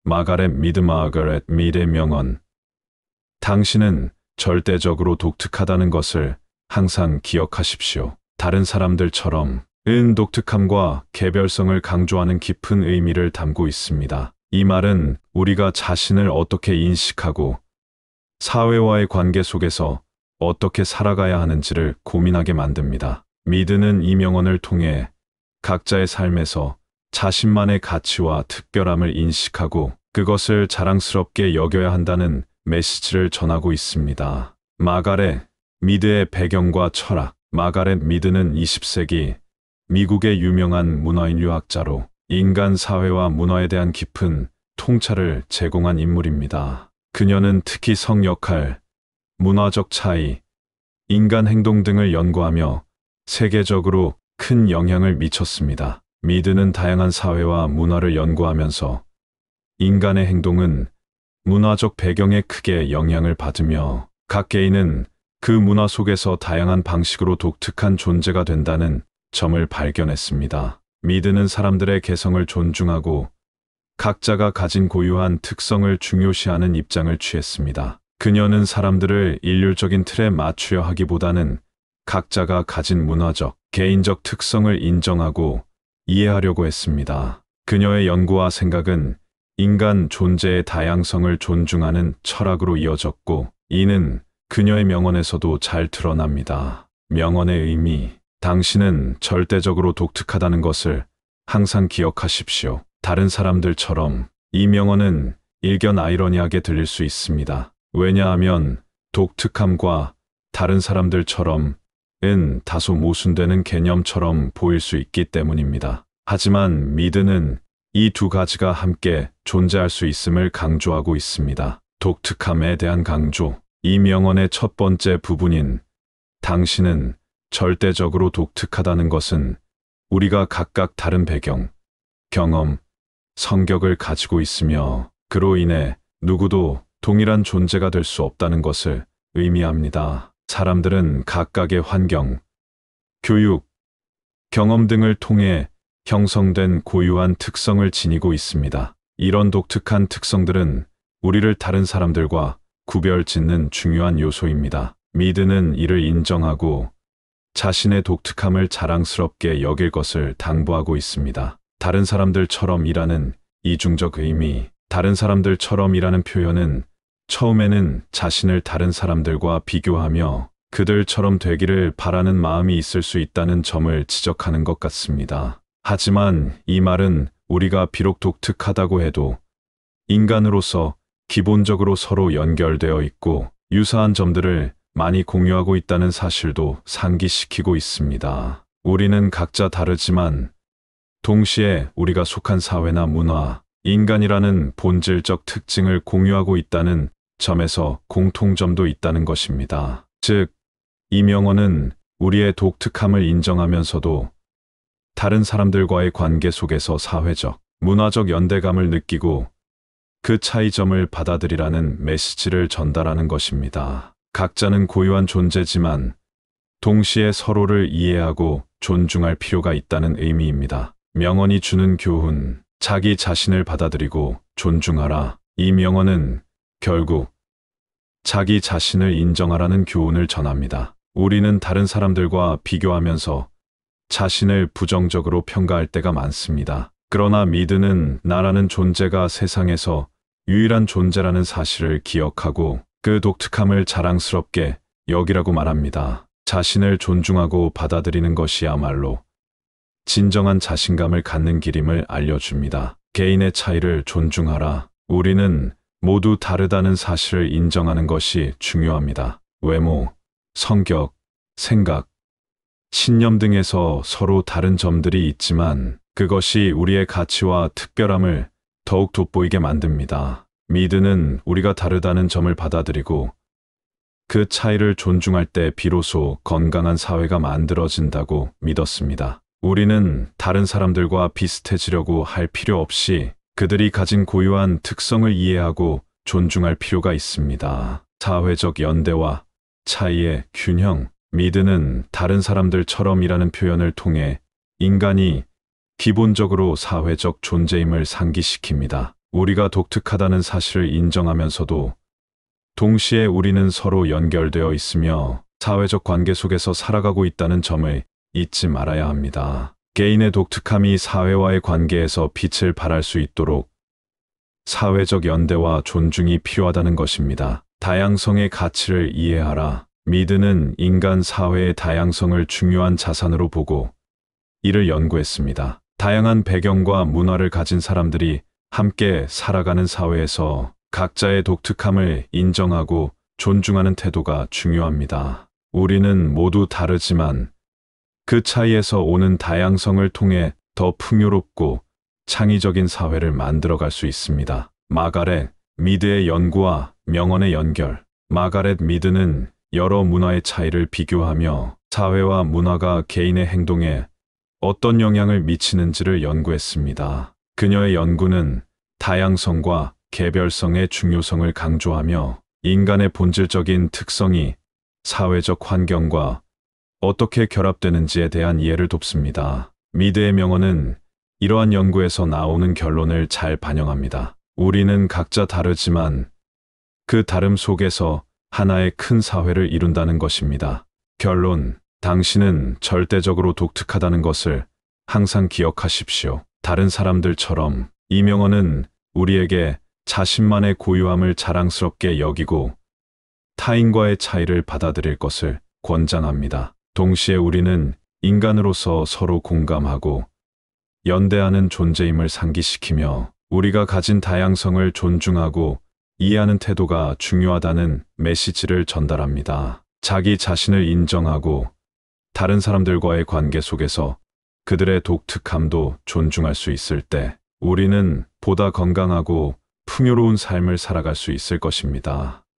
마가렛 미드의 명언. 당신은 절대적으로 독특하다는 것을 항상 기억하십시오. 다른 사람들처럼 독특함과 개별성을 강조하는 깊은 의미를 담고 있습니다. 이 말은 우리가 자신을 어떻게 인식하고 사회와의 관계 속에서 어떻게 살아가야 하는지를 고민하게 만듭니다. 미드는 이 명언을 통해 각자의 삶에서 자신만의 가치와 특별함을 인식하고 그것을 자랑스럽게 여겨야 한다는 메시지를 전하고 있습니다. 마가렛 미드의 배경과 철학. 마가렛 미드는 20세기 미국의 유명한 문화인 유학자로 인간 사회와 문화에 대한 깊은 통찰을 제공한 인물입니다. 그녀는 특히 성 역할, 문화적 차이, 인간 행동 등을 연구하며 세계적으로 큰 영향을 미쳤습니다. 미드는 다양한 사회와 문화를 연구하면서 인간의 행동은 문화적 배경에 크게 영향을 받으며 각 개인은 그 문화 속에서 다양한 방식으로 독특한 존재가 된다는 점을 발견했습니다. 미드는 사람들의 개성을 존중하고 각자가 가진 고유한 특성을 중요시하는 입장을 취했습니다. 그녀는 사람들을 일률적인 틀에 맞추려 하기보다는 각자가 가진 문화적, 개인적 특성을 인정하고 이해하려고 했습니다. 그녀의 연구와 생각은 인간 존재의 다양성을 존중하는 철학으로 이어졌고, 이는 그녀의 명언에서도 잘 드러납니다. 명언의 의미. 당신은 절대적으로 독특하다는 것을 항상 기억하십시오. 다른 사람들처럼. 이 명언은 일견 아이러니하게 들릴 수 있습니다. 왜냐하면 독특함과 다른 사람들처럼은 다소 모순되는 개념처럼 보일 수 있기 때문입니다. 하지만 미드는 이 두 가지가 함께 존재할 수 있음을 강조하고 있습니다. 독특함에 대한 강조. 이 명언의 첫 번째 부분인 당신은 절대적으로 독특하다는 것은 우리가 각각 다른 배경, 경험, 성격을 가지고 있으며 그로 인해 누구도 동일한 존재가 될 수 없다는 것을 의미합니다. 사람들은 각각의 환경, 교육, 경험 등을 통해 형성된 고유한 특성을 지니고 있습니다. 이런 독특한 특성들은 우리를 다른 사람들과 구별짓는 중요한 요소입니다. 미드는 이를 인정하고 자신의 독특함을 자랑스럽게 여길 것을 당부하고 있습니다. 다른 사람들처럼이라는 이중적 의미. 다른 사람들처럼이라는 표현은 처음에는 자신을 다른 사람들과 비교하며 그들처럼 되기를 바라는 마음이 있을 수 있다는 점을 지적하는 것 같습니다. 하지만 이 말은 우리가 비록 독특하다고 해도 인간으로서 기본적으로 서로 연결되어 있고 유사한 점들을 많이 공유하고 있다는 사실도 상기시키고 있습니다. 우리는 각자 다르지만 동시에 우리가 속한 사회나 문화, 인간이라는 본질적 특징을 공유하고 있다는 점에서 공통점도 있다는 것입니다. 즉, 이 명언은 우리의 독특함을 인정하면서도 다른 사람들과의 관계 속에서 사회적, 문화적 연대감을 느끼고 그 차이점을 받아들이라는 메시지를 전달하는 것입니다. 각자는 고유한 존재지만 동시에 서로를 이해하고 존중할 필요가 있다는 의미입니다. 명언이 주는 교훈. 자기 자신을 받아들이고 존중하라. 이 명언은 결국 자기 자신을 인정하라는 교훈을 전합니다. 우리는 다른 사람들과 비교하면서 자신을 부정적으로 평가할 때가 많습니다. 그러나 미드는 나라는 존재가 세상에서 유일한 존재라는 사실을 기억하고 그 독특함을 자랑스럽게 여기라고 말합니다. 자신을 존중하고 받아들이는 것이야말로 진정한 자신감을 갖는 길임을 알려줍니다. 개인의 차이를 존중하라. 우리는 모두 다르다는 사실을 인정하는 것이 중요합니다. 외모, 성격, 생각, 신념 등에서 서로 다른 점들이 있지만 그것이 우리의 가치와 특별함을 더욱 돋보이게 만듭니다. 미드는 우리가 다르다는 점을 받아들이고 그 차이를 존중할 때 비로소 건강한 사회가 만들어진다고 믿었습니다. 우리는 다른 사람들과 비슷해지려고 할 필요 없이 그들이 가진 고유한 특성을 이해하고 존중할 필요가 있습니다. 사회적 연대와 차이의 균형. 미드는 다른 사람들처럼이라는 표현을 통해 인간이 기본적으로 사회적 존재임을 상기시킵니다. 우리가 독특하다는 사실을 인정하면서도 동시에 우리는 서로 연결되어 있으며 사회적 관계 속에서 살아가고 있다는 점을 잊지 말아야 합니다. 개인의 독특함이 사회와의 관계에서 빛을 발할 수 있도록 사회적 연대와 존중이 필요하다는 것입니다. 다양성의 가치를 이해하라. 미드는 인간 사회의 다양성을 중요한 자산으로 보고 이를 연구했습니다. 다양한 배경과 문화를 가진 사람들이 함께 살아가는 사회에서 각자의 독특함을 인정하고 존중하는 태도가 중요합니다. 우리는 모두 다르지만 그 차이에서 오는 다양성을 통해 더 풍요롭고 창의적인 사회를 만들어갈 수 있습니다. 마가렛 미드의 연구와 명언의 연결. 마가렛 미드는 여러 문화의 차이를 비교하며 사회와 문화가 개인의 행동에 어떤 영향을 미치는지를 연구했습니다. 그녀의 연구는 다양성과 개별성의 중요성을 강조하며 인간의 본질적인 특성이 사회적 환경과 어떻게 결합되는지에 대한 이해를 돕습니다. 미드의 명언은 이러한 연구에서 나오는 결론을 잘 반영합니다. 우리는 각자 다르지만 그 다름 속에서 하나의 큰 사회를 이룬다는 것입니다. 결론, 당신은 절대적으로 독특하다는 것을 항상 기억하십시오. 다른 사람들처럼 이 명언은 우리에게 자신만의 고유함을 자랑스럽게 여기고 타인과의 차이를 받아들일 것을 권장합니다. 동시에 우리는 인간으로서 서로 공감하고 연대하는 존재임을 상기시키며 우리가 가진 다양성을 존중하고 이해하는 태도가 중요하다는 메시지를 전달합니다. 자기 자신을 인정하고 다른 사람들과의 관계 속에서 그들의 독특함도 존중할 수 있을 때 우리는 보다 건강하고 풍요로운 삶을 살아갈 수 있을 것입니다.